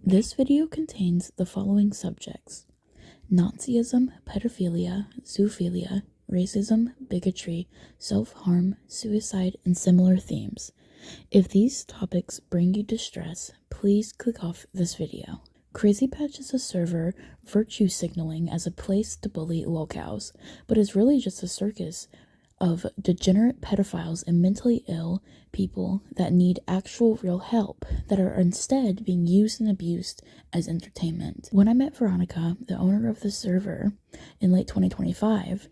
This video contains the following subjects: Nazism, pedophilia, zoophilia, racism, bigotry, self-harm, suicide, and similar themes. If these topics bring you distress, please click off this video. Crazy Patch is a server virtue signaling as a place to bully lolcows, but is really just a circus of degenerate pedophiles and mentally ill people that need actual real help, that are instead being used and abused as entertainment. When I met Veronica, the owner of the server, in late 2025,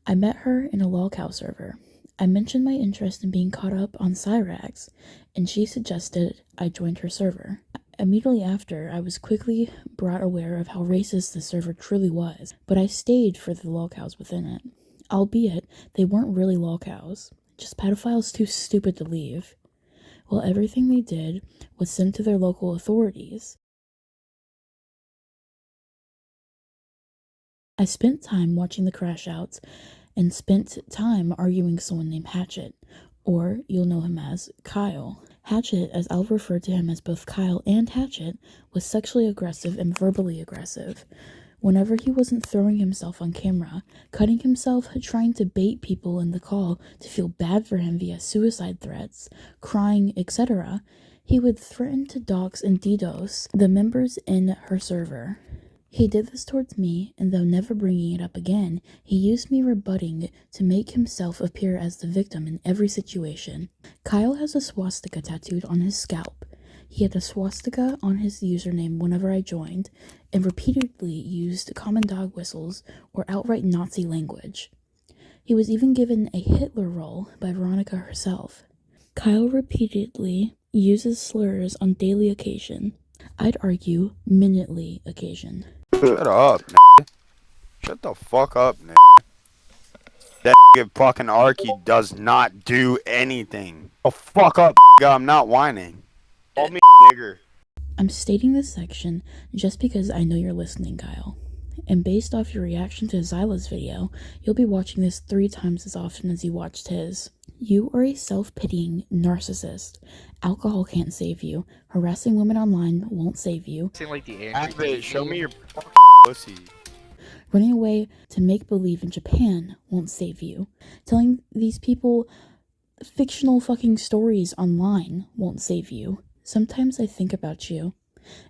I met her in a lolcow server. I mentioned my interest in being caught up on Cyrax, and she suggested I joined her server. Immediately after, I was quickly brought aware of how racist the server truly was, but I stayed for the lolcows within it. Albeit, they weren't really lolcows, just pedophiles too stupid to leave. Well, everything they did was sent to their local authorities. I spent time watching the crash outs and spent time arguing someone named Hatchet, or you'll know him as Kyle. Hatchet, as I'll refer to him as both Kyle and Hatchet, was sexually aggressive and verbally aggressive. Whenever he wasn't throwing himself on camera, cutting himself, trying to bait people in the call to feel bad for him via suicide threats, crying, etc., he would threaten to dox and DDoS the members in her server. He did this towards me, and though never bringing it up again, he used me rebutting to make himself appear as the victim in every situation. Kyle has a swastika tattooed on his scalp. He had a swastika on his username whenever I joined, and repeatedly used common dog whistles or outright Nazi language. He was even given a Hitler role by Veronica herself. Kyle repeatedly uses slurs on daily occasion. I'd argue minutely occasion. Shut up, man. Shut the fuck up, man. That fucking Arky does not do anything. Oh, fuck up, I'm not whining. Call me nigger. I'm stating this section just because I know you're listening, Kyle. And based off your reaction to Zyla's video, you'll be watching this 3 times as often as you watched his. You are a self-pitying narcissist. Alcohol can't save you. Harassing women online won't save you. Activate, show me your pussy. Running away to make believe in Japan won't save you. Telling these people fictional fucking stories online won't save you. Sometimes I think about you,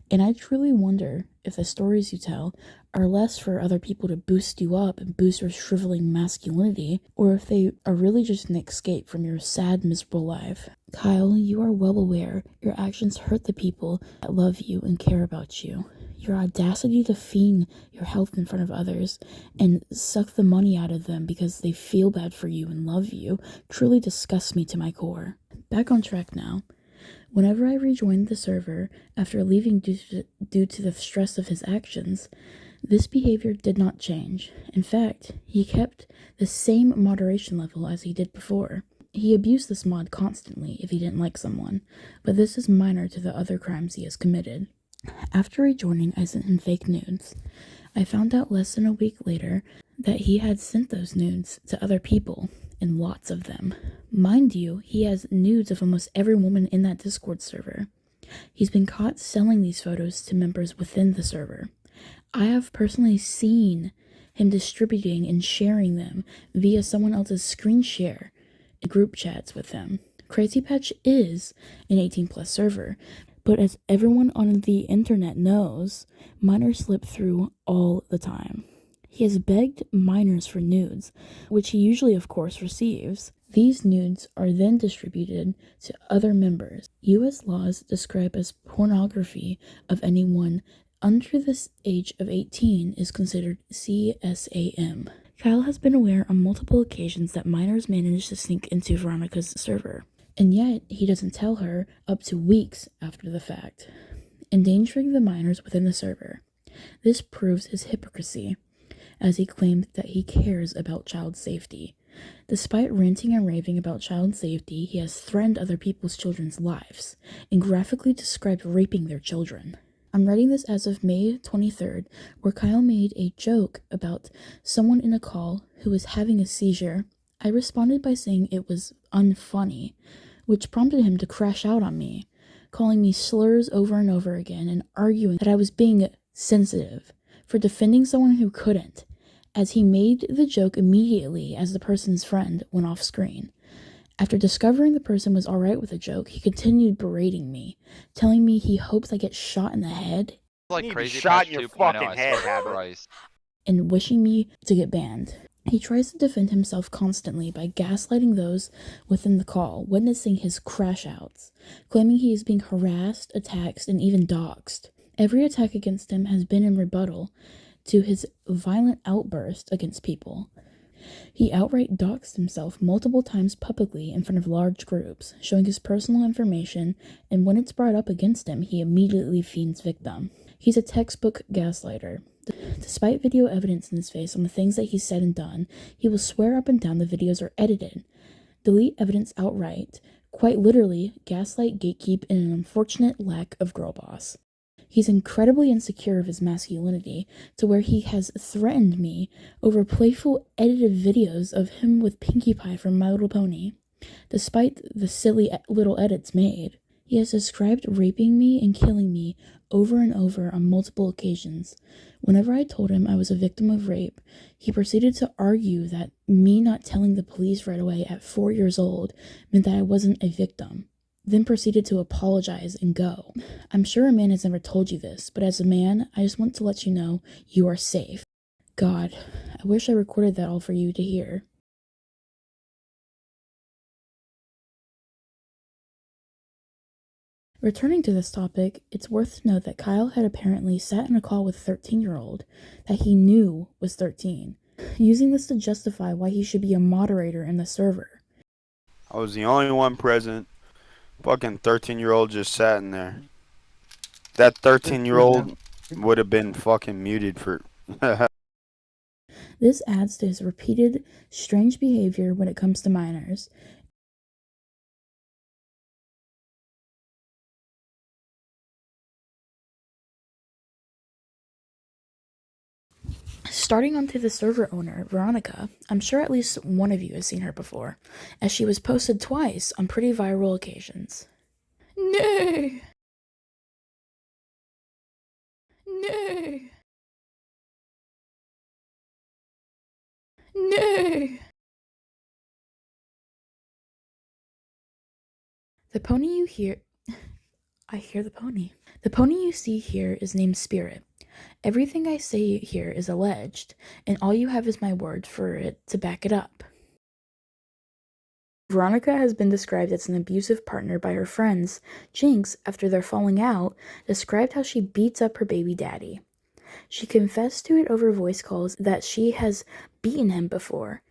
and I truly wonder if the stories you tell are less for other people to boost you up and boost your shriveling masculinity, or if they are really just an escape from your sad, miserable life. Kyle, you are well aware your actions hurt the people that love you and care about you. Your audacity to feign your health in front of others and suck the money out of them because they feel bad for you and love you truly disgusts me to my core. Back on track now. Whenever I rejoined the server after leaving due to the stress of his actions, this behavior did not change. In fact, he kept the same moderation level as he did before. He abused this mod constantly if he didn't like someone, but this is minor to the other crimes he has committed. After rejoining, I sent him fake nudes. I found out less than a week later that he had sent those nudes to other people, and lots of them. Mind you, he has nudes of almost every woman in that Discord server. He's been caught selling these photos to members within the server. I have personally seen him distributing and sharing them via someone else's screen share in group chats with them. Crazy Patch is an 18+ server, but as everyone on the internet knows, minors slip through all the time. He has begged minors for nudes, which he usually, of course, receives. These nudes are then distributed to other members. U.S. laws describe as pornography of anyone under the age of 18 is considered CSAM. Kyle has been aware on multiple occasions that minors manage to sneak into Veronica's server, and yet he doesn't tell her up to weeks after the fact, endangering the minors within the server. This proves his hypocrisy, as he claimed that he cares about child safety. Despite ranting and raving about child safety, he has threatened other people's children's lives and graphically described raping their children. I'm writing this as of May 23rd, where Kyle made a joke about someone in a call who was having a seizure. I responded by saying it was unfunny, which prompted him to crash out on me. calling me slurs over and over again and arguing that I was being sensitive for defending someone who couldn't, as he made the joke immediately as the person's friend went off screen. After discovering the person was alright with the joke, he continued berating me, telling me he hopes I get shot in the head. Like You need to be Crazy shot Patch in your 2.0, fucking I head, swear to Habit. Christ. And wishing me to get banned. He tries to defend himself constantly by gaslighting those within the call, witnessing his crash outs, claiming he is being harassed, attacked, and even doxxed. Every attack against him has been in rebuttal to his violent outburst against people. He outright doxed himself multiple times publicly in front of large groups, showing his personal information, and when it's brought up against him, he immediately feigns victim. He's a textbook gaslighter. Despite video evidence in his face on the things that he's said and done, he will swear up and down the videos are edited, delete evidence outright, quite literally gaslight, gatekeep, and an unfortunate lack of girl boss. He's incredibly insecure of his masculinity, to where he has threatened me over playful edited videos of him with Pinkie Pie from My Little Pony, despite the silly little edits made. He has described raping me and killing me over and over on multiple occasions. Whenever I told him I was a victim of rape, he proceeded to argue that me not telling the police right away at 4 years old meant that I wasn't a victim, then proceeded to apologize and go. I'm sure a man has never told you this, but as a man, I just want to let you know you are safe. God, I wish I recorded that all for you to hear. Returning to this topic, it's worth to note that Kyle had apparently sat in a call with a 13-year-old that he knew was 13, using this to justify why he should be a moderator in the server. I was the only one present. Fucking 13-year-old just sat in there. That 13-year-old would have been fucking muted for... This adds to his repeated strange behavior when it comes to minors. Starting onto the server owner, Veronica, I'm sure at least one of you has seen her before, as she was posted twice on pretty viral occasions. No! No! No! The pony you hear... I hear the pony. The pony you see here is named Spirit. Everything I say here is alleged, and all you have is my word for it to back it up. Veronica has been described as an abusive partner by her friends. Jinx, after their falling out, described how she beats up her baby daddy. She confessed to it over voice calls that she has beaten him before,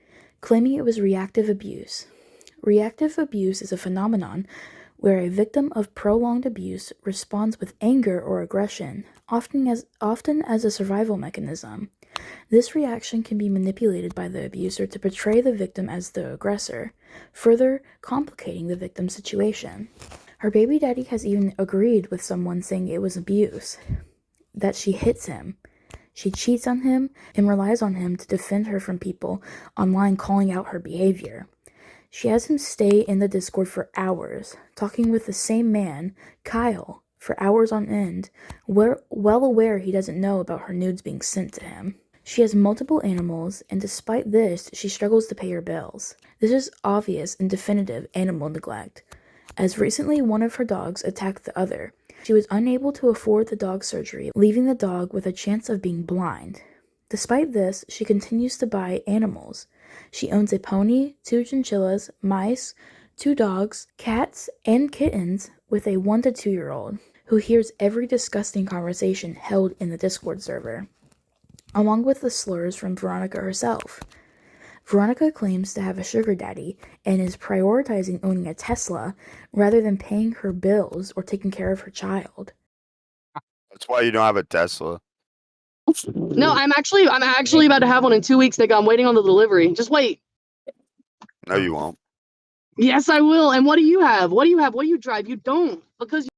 claiming it was reactive abuse. Reactive abuse is a phenomenon where a victim of prolonged abuse responds with anger or aggression, often as a survival mechanism. This reaction can be manipulated by the abuser to portray the victim as the aggressor, further complicating the victim's situation. Her baby daddy has even agreed with someone saying it was abuse, that she hits him. She cheats on him and relies on him to defend her from people online calling out her behavior. She has him stay in the Discord for hours, talking with the same man, Kyle, for hours on end, well aware he doesn't know about her nudes being sent to him. She has multiple animals, and despite this, she struggles to pay her bills. This is obvious and definitive animal neglect, as recently one of her dogs attacked the other. She was unable to afford the dog surgery, leaving the dog with a chance of being blind. Despite this, she continues to buy animals. She owns a pony, 2 chinchillas, mice, 2 dogs, cats, and kittens with a 1 to 2-year-old who hears every disgusting conversation held in the Discord server, along with the slurs from Veronica herself. Veronica claims to have a sugar daddy and is prioritizing owning a Tesla rather than paying her bills or taking care of her child. That's why you don't have a Tesla. No, I'm actually about to have one in 2 weeks, nigga. I'm waiting on the delivery. Just wait. No, you won't. Yes, I will. And what do you have? What do you have? What do you drive? You don't. Because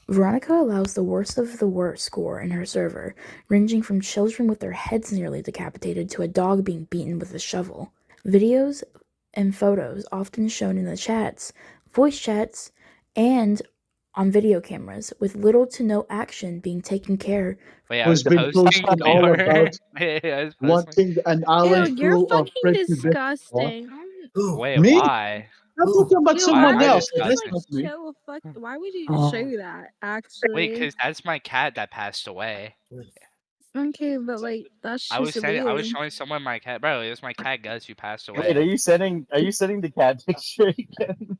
Veronica allows the worst of the worst score in her server, ranging from children with their heads nearly decapitated to a dog being beaten with a shovel. Videos and photos often shown in the chats, voice chats, and on video cameras with little to no action being taken care. Wait, I was Who's been posting posting all more. about Wait, I was posting. wanting an island Ew, you're full of fucking pretty disgusting. Wait, Me? why? I'm talking about Ew, someone why I else. would you That's disgusting? not me. show a fuck? Why would you show that? Wait, Actually, because that's my cat that passed away. okay, but like that's I was just I was weird. showing someone my cat, bro. It was my cat Gus who passed away. Wait, are you sending the cat picture again?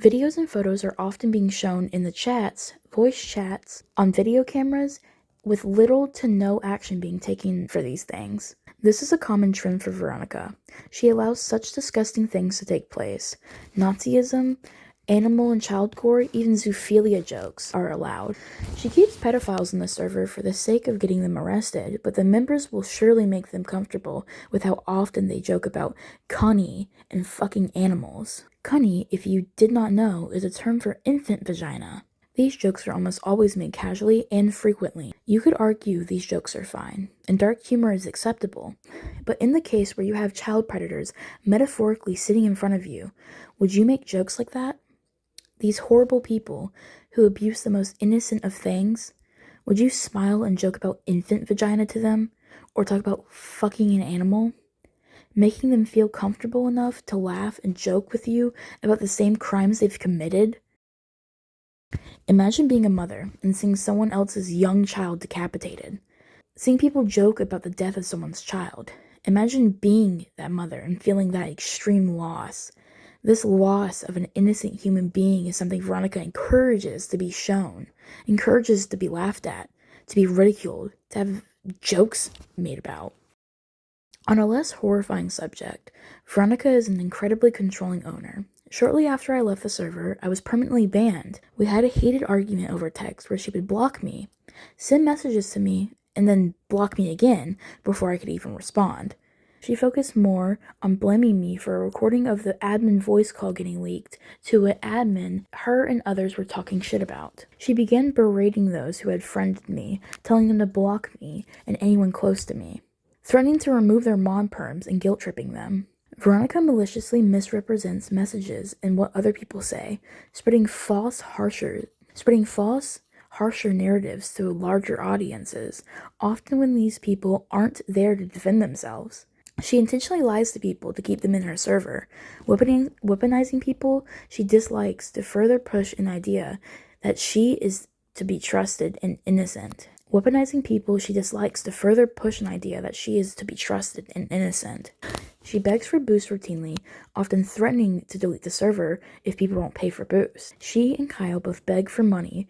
Videos and photos are often being shown in the chats, voice chats, on video cameras, with little to no action being taken for these things. This is a common trend for Veronica. She allows such disgusting things to take place. Nazism, animal and child gore, even zoophilia jokes are allowed. She keeps pedophiles in the server for the sake of getting them arrested, but the members will surely make them comfortable with how often they joke about cunny and fucking animals. Cunny, if you did not know, is a term for infant vagina. These jokes are almost always made casually and frequently. You could argue these jokes are fine, and dark humor is acceptable. But in the case where you have child predators metaphorically sitting in front of you, would you make jokes like that? These horrible people who abuse the most innocent of things, would you smile and joke about infant vagina to them? Or talk about fucking an animal? Making them feel comfortable enough to laugh and joke with you about the same crimes they've committed? Imagine being a mother and seeing someone else's young child decapitated. Seeing people joke about the death of someone's child. Imagine being that mother and feeling that extreme loss. This loss of an innocent human being is something Veronica encourages to be shown, encourages to be laughed at, to be ridiculed, to have jokes made about. On a less horrifying subject, Veronica is an incredibly controlling owner. Shortly after I left the server, I was permanently banned. We had a heated argument over text where she would block me, send messages to me, and then block me again before I could even respond. She focused more on blaming me for a recording of the admin voice call getting leaked to an admin her and others were talking shit about. She began berating those who had friended me, telling them to block me and anyone close to me, threatening to remove their mod perms and guilt-tripping them. Veronica maliciously misrepresents messages and what other people say, spreading false, harsher narratives to larger audiences, often when these people aren't there to defend themselves. She intentionally lies to people to keep them in her server, weaponizing people she dislikes to further push an idea that she is to be trusted and innocent. Weaponizing people she dislikes to further push an idea that she is to be trusted and innocent. She begs for boosts routinely, often threatening to delete the server if people won't pay for boosts. She and Kyle both beg for money,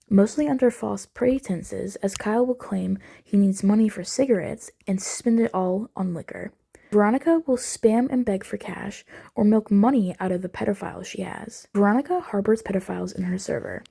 mostly under false pretenses, as Kyle will claim he needs money for cigarettes and spend it all on liquor. Veronica will spam and beg for cash or milk money out of the pedophiles she has. Veronica harbors pedophiles in her server.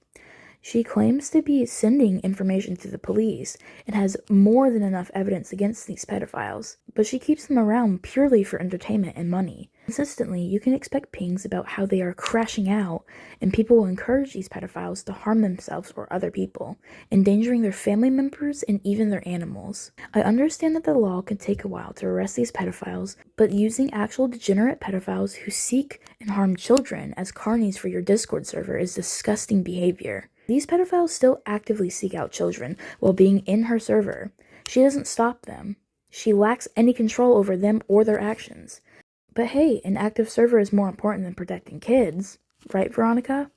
She claims to be sending information to the police and has more than enough evidence against these pedophiles, but she keeps them around purely for entertainment and money. Consistently, you can expect pings about how they are crashing out, and people will encourage these pedophiles to harm themselves or other people, endangering their family members and even their animals. I understand that the law can take a while to arrest these pedophiles, but using actual degenerate pedophiles who seek and harm children as carnies for your Discord server is disgusting behavior. These pedophiles still actively seek out children while being in her server. She doesn't stop them. She lacks any control over them or their actions. But hey, an active server is more important than protecting kids. Right, Veronica?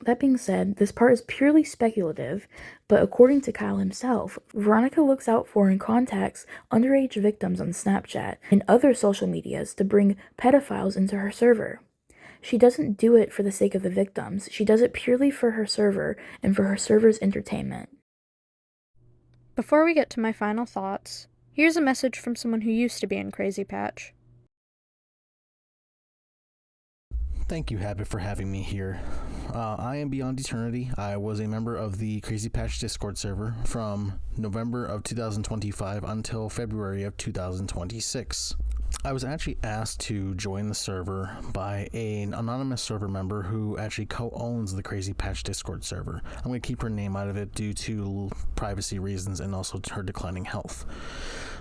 That being said, this part is purely speculative, but according to Kyle himself, Veronica looks out for and contacts underage victims on Snapchat and other social medias to bring pedophiles into her server. She doesn't do it for the sake of the victims. She does it purely for her server and for her server's entertainment. Before we get to my final thoughts, here's a message from someone who used to be in Crazy Patch. Thank you, Habit, for having me here. I am Beyond Eternity. I was a member of the Crazy Patch Discord server from November of 2025 until February of 2026. I was actually asked to join the server by an anonymous server member who actually co-owns the Crazy Patch Discord server. I'm going to keep her name out of it due to privacy reasons and also her declining health.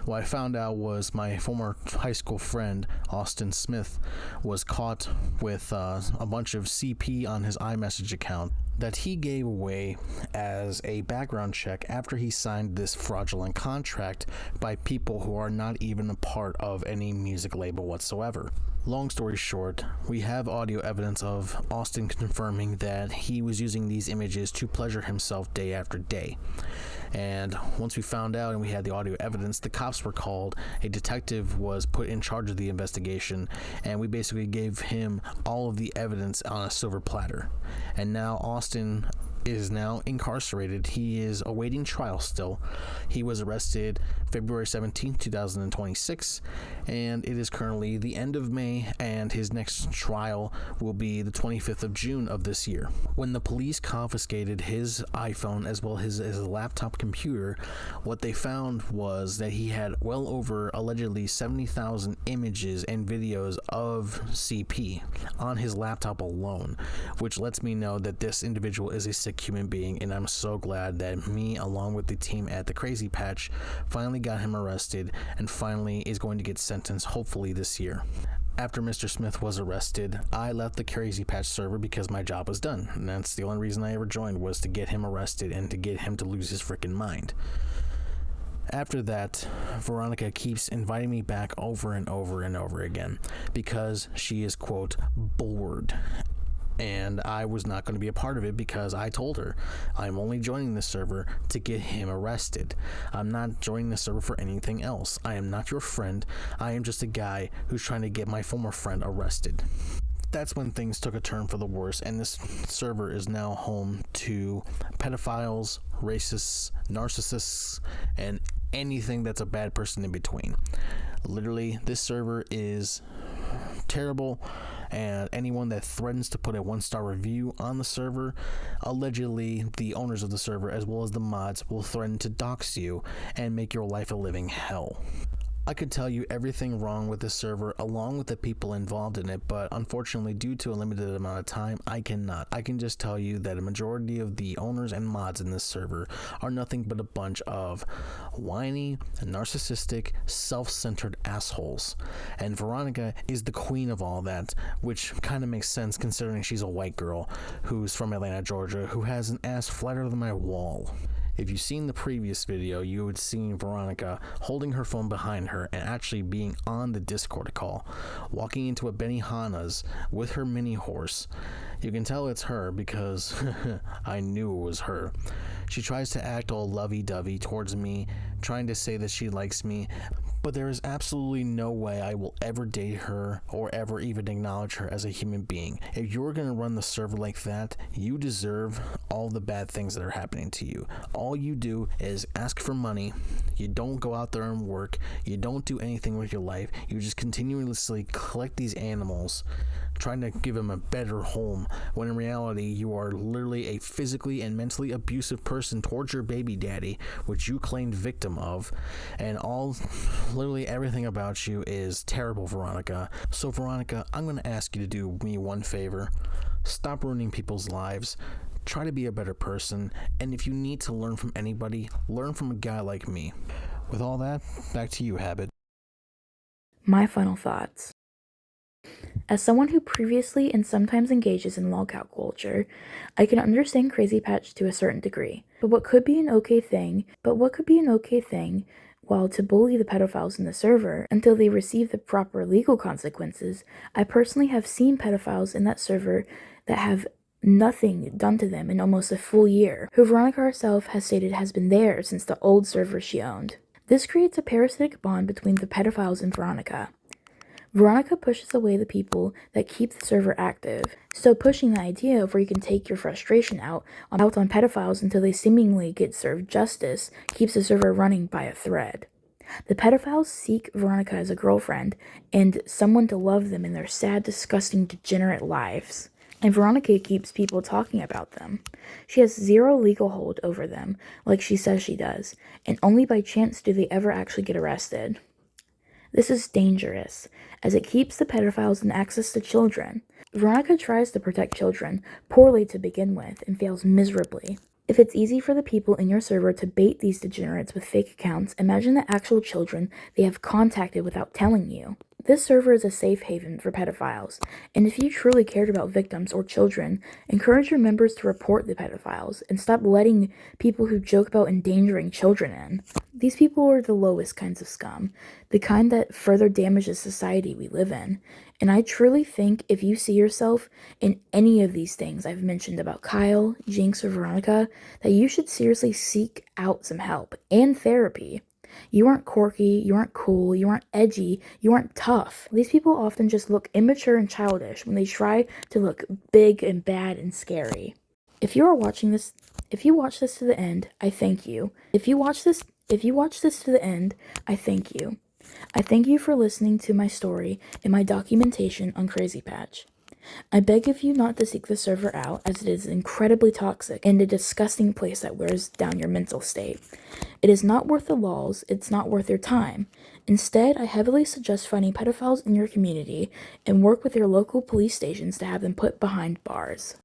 What I found out was my former high school friend, Austin Smith, was caught with a bunch of CP on his iMessage account that he gave away as a background check after he signed this fraudulent contract by people who are not even a part of any music label whatsoever. Long story short, we have audio evidence of Austin confirming that he was using these images to pleasure himself day after day. And once we found out and we had the audio evidence, the cops were called, a detective was put in charge of the investigation, and we basically gave him all of the evidence on a silver platter. And now Austin is now incarcerated. He is awaiting trial still. He was arrested February 17th, 2026, and it is currently the end of May, and his next trial will be the 25th of June of this year. When the police confiscated his iPhone as well as his laptop computer, what they found was that he had well over allegedly 70,000 images and videos of CP on his laptop alone, which lets me know that this individual is a sick human being, and I'm so glad that me, along with the team at the Crazy Patch, finally got him arrested and finally is going to get sentenced hopefully this year. After Mr. Smith was arrested, I left the Crazy Patch server because my job was done, and that's the only reason I ever joined, was to get him arrested and to get him to lose his freaking mind. After that, Veronica keeps inviting me back over and over and over again because she is, quote, bored. And I was not going to be a part of it because I told her I'm only joining this server to get him arrested. I'm not joining the server for anything else. I am not your friend. I am just a guy who's trying to get my former friend arrested. That's when things took a turn for the worse, and this server is now home to pedophiles, racists, narcissists, and anything that's a bad person in between. Literally, this server is terrible, and anyone that threatens to put a 1-star review on the server, allegedly the owners of the server as well as the mods will threaten to dox you and make your life a living hell. I could tell you everything wrong with this server along with the people involved in it, but unfortunately due to a limited amount of time, I cannot. I can just tell you that a majority of the owners and mods in this server are nothing but a bunch of whiny, narcissistic, self-centered assholes. And Veronica is the queen of all that, which kind of makes sense considering she's a white girl who's from Atlanta, Georgia, who has an ass flatter than my wall. If you've seen the previous video, you would see Veronica holding her phone behind her and actually being on the Discord call, walking into a Benihana's with her mini horse. You can tell it's her because I knew it was her. She tries to act all lovey-dovey towards me, trying to say that she likes me, but there is absolutely no way I will ever date her or ever even acknowledge her as a human being. If you're going to run the server like that, you deserve all the bad things that are happening to you. All you do is ask for money. You don't go out there and work. You don't do anything with your life. You just continuously collect these animals, trying to give them a better home, when in reality you are literally a physically and mentally abusive person towards your baby daddy, which you claimed victim of, and literally everything about you is terrible, Veronica. So Veronica, I'm going to ask you to do me one favor. Stop ruining people's lives. Try to be a better person, and if you need to learn from anybody, learn from a guy like me. With all that, back to you, Habit. My final thoughts. As someone who previously and sometimes engages in lolcow culture, I can understand Crazy Patch to a certain degree. But what could be an okay thing, while to bully the pedophiles in the server until they receive the proper legal consequences, I personally have seen pedophiles in that server that have nothing done to them in almost a full year, who Veronica herself has stated has been there since the old server she owned. This creates a parasitic bond between the pedophiles and Veronica. Veronica pushes away the people that keep the server active, so pushing the idea of where you can take your frustration out on pedophiles until they seemingly get served justice keeps the server running by a thread. The pedophiles seek Veronica as a girlfriend and someone to love them in their sad, disgusting, degenerate lives. And Veronica keeps people talking about them. She has zero legal hold over them, like she says she does, and only by chance do they ever actually get arrested. This is dangerous, as it keeps the pedophiles in access to children. Veronica tries to protect children, poorly to begin with, and fails miserably. If it's easy for the people in your server to bait these degenerates with fake accounts, imagine the actual children they have contacted without telling you. This server is a safe haven for pedophiles, and if you truly cared about victims or children, encourage your members to report the pedophiles and stop letting people who joke about endangering children in. These people are the lowest kinds of scum, the kind that further damages society we live in. And I truly think if you see yourself in any of these things I've mentioned about Kyle, Jinx, or Veronica, that you should seriously seek out some help and therapy. You aren't quirky, you aren't cool, you aren't edgy, you aren't tough. These people often just look immature and childish when they try to look big and bad and scary. If you watch this to the end, I thank you. If you watch this to the end, I thank you. I thank you for listening to my story and my documentation on Crazy Patch. I beg of you not to seek the server out, as it is incredibly toxic and a disgusting place that wears down your mental state. It is not worth the laws, it's not worth your time. Instead, I heavily suggest finding pedophiles in your community and work with your local police stations to have them put behind bars.